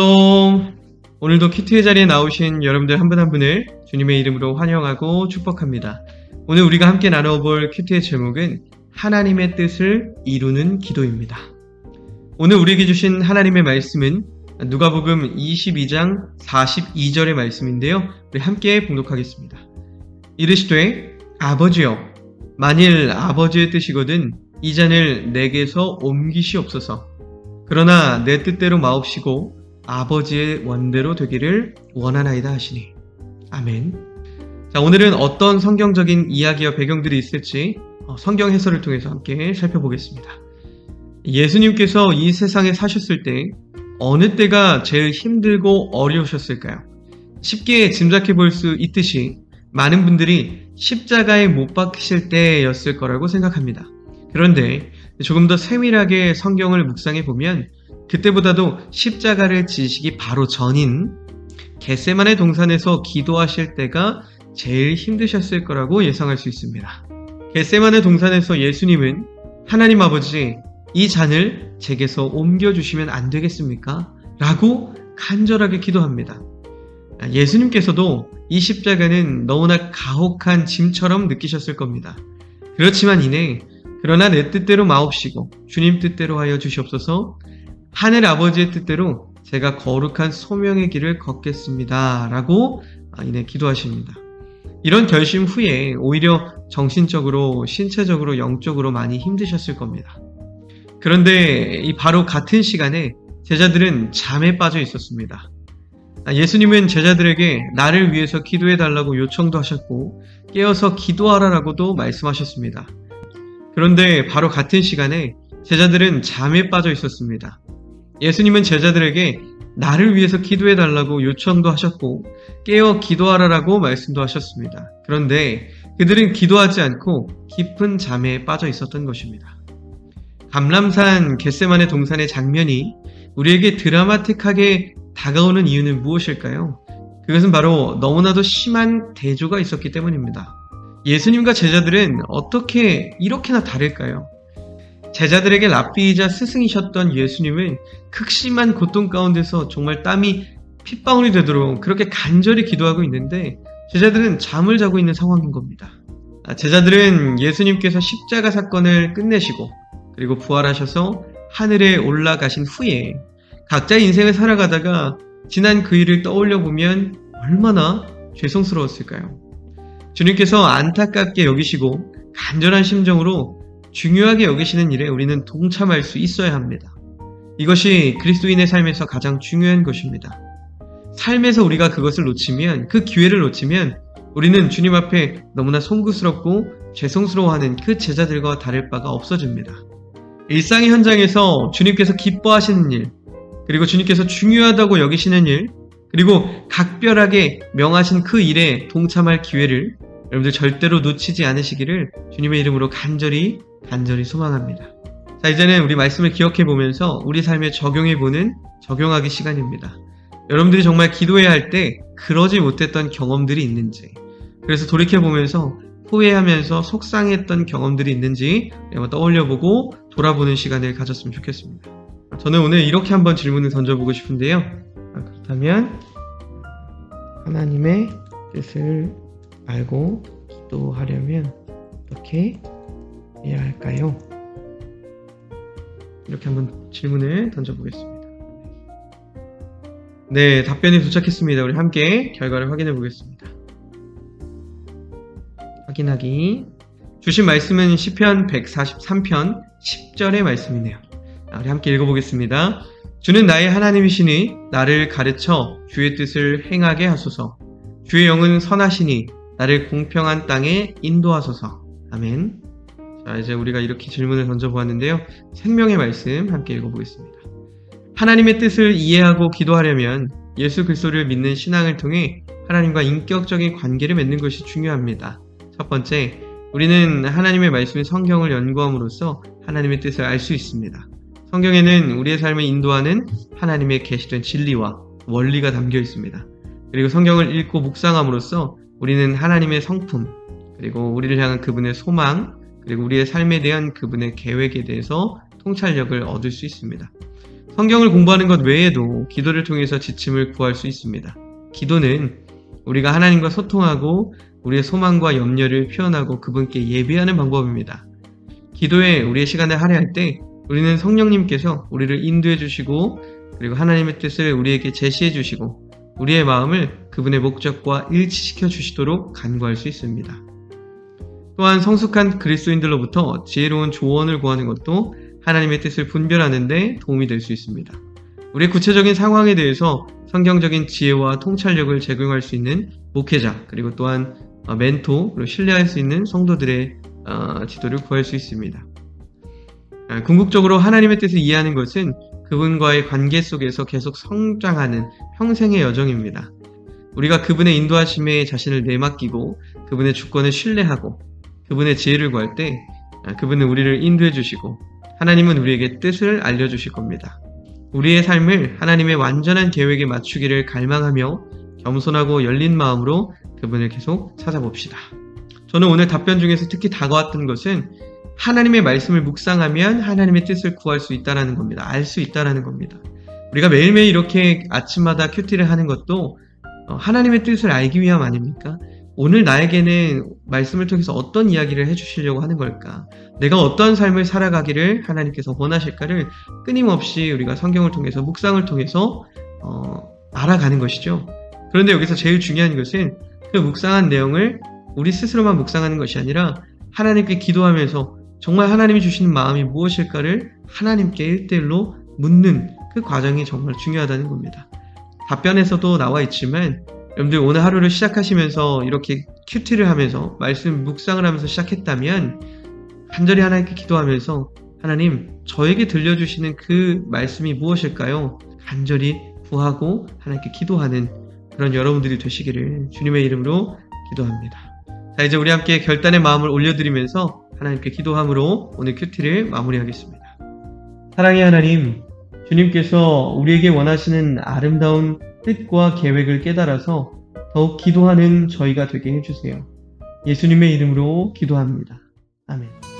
샬롬! 오늘도 큐티의 자리에 나오신 여러분들 한 분 한 분을 주님의 이름으로 환영하고 축복합니다. 오늘 우리가 함께 나눠볼 큐티의 제목은 하나님의 뜻을 이루는 기도입니다. 오늘 우리에게 주신 하나님의 말씀은 누가복음 22장 42절의 말씀인데요. 우리 함께 봉독하겠습니다. 이르시되 아버지여, 만일 아버지의 뜻이거든 이 잔을 내게서 옮기시옵소서. 그러나 내 뜻대로 마옵시고 아버지의 원대로 되기를 원하나이다 하시니. 아멘. 자, 오늘은 어떤 성경적인 이야기와 배경들이 있을지 성경 해설을 통해서 함께 살펴보겠습니다. 예수님께서 이 세상에 사셨을 때 어느 때가 제일 힘들고 어려우셨을까요? 쉽게 짐작해 볼 수 있듯이 많은 분들이 십자가에 못 박히실 때였을 거라고 생각합니다. 그런데 조금 더 세밀하게 성경을 묵상해 보면 그때보다도 십자가를 지시기 바로 전인 겟세마네 동산에서 기도하실 때가 제일 힘드셨을 거라고 예상할 수 있습니다. 겟세마네 동산에서 예수님은 하나님 아버지, 이 잔을 제게서 옮겨주시면 안 되겠습니까? 라고 간절하게 기도합니다. 예수님께서도 이 십자가는 너무나 가혹한 짐처럼 느끼셨을 겁니다. 그렇지만 이내 그러나 내 뜻대로 마옵시고 주님 뜻대로 하여 주시옵소서. 하늘 아버지의 뜻대로 제가 거룩한 소명의 길을 걷겠습니다. 라고 이내 기도하십니다. 이런 결심 후에 오히려 정신적으로, 신체적으로, 영적으로 많이 힘드셨을 겁니다. 그런데 이 바로 같은 시간에 제자들은 잠에 빠져 있었습니다. 예수님은 제자들에게 나를 위해서 기도해 달라고 요청도 하셨고 깨어서 기도하라라고도 말씀하셨습니다. 그런데 바로 같은 시간에 제자들은 잠에 빠져 있었습니다. 예수님은 제자들에게 나를 위해서 기도해 달라고 요청도 하셨고 깨어 기도하라라고 말씀도 하셨습니다. 그런데 그들은 기도하지 않고 깊은 잠에 빠져 있었던 것입니다. 감람산 겟세마네 동산의 장면이 우리에게 드라마틱하게 다가오는 이유는 무엇일까요? 그것은 바로 너무나도 심한 대조가 있었기 때문입니다. 예수님과 제자들은 어떻게 이렇게나 다를까요? 제자들에게 랍비이자 스승이셨던 예수님은 극심한 고통 가운데서 정말 땀이 핏방울이 되도록 그렇게 간절히 기도하고 있는데 제자들은 잠을 자고 있는 상황인 겁니다. 제자들은 예수님께서 십자가 사건을 끝내시고 그리고 부활하셔서 하늘에 올라가신 후에 각자 인생을 살아가다가 지난 그 일을 떠올려 보면 얼마나 죄송스러웠을까요? 주님께서 안타깝게 여기시고 간절한 심정으로 중요하게 여기시는 일에 우리는 동참할 수 있어야 합니다. 이것이 그리스도인의 삶에서 가장 중요한 것입니다. 삶에서 우리가 그것을 놓치면, 그 기회를 놓치면 우리는 주님 앞에 너무나 송구스럽고 죄송스러워하는 그 제자들과 다를 바가 없어집니다. 일상의 현장에서 주님께서 기뻐하시는 일, 그리고 주님께서 중요하다고 여기시는 일, 그리고 각별하게 명하신 그 일에 동참할 기회를 여러분들 절대로 놓치지 않으시기를 주님의 이름으로 간절히 소망합니다. 자, 이제는 우리 말씀을 기억해 보면서 우리 삶에 적용하기 시간입니다. 여러분들이 정말 기도해야 할 때 그러지 못했던 경험들이 있는지, 그래서 돌이켜 보면서 후회하면서 속상했던 경험들이 있는지 한번 떠올려보고 돌아보는 시간을 가졌으면 좋겠습니다. 저는 오늘 이렇게 한번 질문을 던져보고 싶은데요. 그렇다면 하나님의 뜻을 알고 기도하려면 어떻게 해야 할까요? 이렇게 한번 질문을 던져보겠습니다. 네, 답변이 도착했습니다. 우리 함께 결과를 확인해 보겠습니다. 확인하기. 주신 말씀은 시편 143편 10절의 말씀이네요. 우리 함께 읽어보겠습니다. 주는 나의 하나님이시니 나를 가르쳐 주의 뜻을 행하게 하소서. 주의 영은 선하시니 나를 공평한 땅에 인도하소서. 아멘. 자, 이제 우리가 이렇게 질문을 던져보았는데요. 생명의 말씀 함께 읽어보겠습니다. 하나님의 뜻을 이해하고 기도하려면 예수 그리스도를 믿는 신앙을 통해 하나님과 인격적인 관계를 맺는 것이 중요합니다. 첫 번째, 우리는 하나님의 말씀인 성경을 연구함으로써 하나님의 뜻을 알 수 있습니다. 성경에는 우리의 삶을 인도하는 하나님의 계시된 진리와 원리가 담겨 있습니다. 그리고 성경을 읽고 묵상함으로써 우리는 하나님의 성품, 그리고 우리를 향한 그분의 소망, 그리고 우리의 삶에 대한 그분의 계획에 대해서 통찰력을 얻을 수 있습니다. 성경을 공부하는 것 외에도 기도를 통해서 지침을 구할 수 있습니다. 기도는 우리가 하나님과 소통하고 우리의 소망과 염려를 표현하고 그분께 예비하는 방법입니다. 기도에 우리의 시간을 할애할 때 우리는 성령님께서 우리를 인도해 주시고 그리고 하나님의 뜻을 우리에게 제시해 주시고 우리의 마음을 그분의 목적과 일치시켜 주시도록 간구할 수 있습니다. 또한 성숙한 그리스도인들로부터 지혜로운 조언을 구하는 것도 하나님의 뜻을 분별하는 데 도움이 될 수 있습니다. 우리의 구체적인 상황에 대해서 성경적인 지혜와 통찰력을 제공할 수 있는 목회자, 그리고 또한 멘토, 그리고 신뢰할 수 있는 성도들의 지도를 구할 수 있습니다. 궁극적으로 하나님의 뜻을 이해하는 것은 그분과의 관계 속에서 계속 성장하는 평생의 여정입니다. 우리가 그분의 인도하심에 자신을 내맡기고 그분의 주권을 신뢰하고 그분의 지혜를 구할 때 그분은 우리를 인도해 주시고 하나님은 우리에게 뜻을 알려주실 겁니다. 우리의 삶을 하나님의 완전한 계획에 맞추기를 갈망하며 겸손하고 열린 마음으로 그분을 계속 찾아봅시다. 저는 오늘 답변 중에서 특히 다가왔던 것은 하나님의 말씀을 묵상하면 하나님의 뜻을 구할 수 있다는 겁니다. 알 수 있다는 겁니다. 우리가 매일매일 이렇게 아침마다 큐티를 하는 것도 하나님의 뜻을 알기 위함 아닙니까? 오늘 나에게는 말씀을 통해서 어떤 이야기를 해주시려고 하는 걸까? 내가 어떤 삶을 살아가기를 하나님께서 원하실까를 끊임없이 우리가 성경을 통해서 묵상을 통해서 알아가는 것이죠. 그런데 여기서 제일 중요한 것은 그 묵상한 내용을 우리 스스로만 묵상하는 것이 아니라 하나님께 기도하면서 정말 하나님이 주시는 마음이 무엇일까를 하나님께 1대1로 묻는 그 과정이 정말 중요하다는 겁니다. 답변에서도 나와 있지만 여러분들 오늘 하루를 시작하시면서 이렇게 큐티를 하면서 말씀 묵상을 하면서 시작했다면 간절히 하나님께 기도하면서 하나님 저에게 들려주시는 그 말씀이 무엇일까요? 간절히 구하고 하나님께 기도하는 그런 여러분들이 되시기를 주님의 이름으로 기도합니다. 자, 이제 우리 함께 결단의 마음을 올려드리면서 하나님께 기도함으로 오늘 큐티를 마무리하겠습니다. 사랑의 하나님, 주님께서 우리에게 원하시는 아름다운 뜻과 계획을 깨달아서 더욱 기도하는 저희가 되게 해주세요. 예수님의 이름으로 기도합니다. 아멘.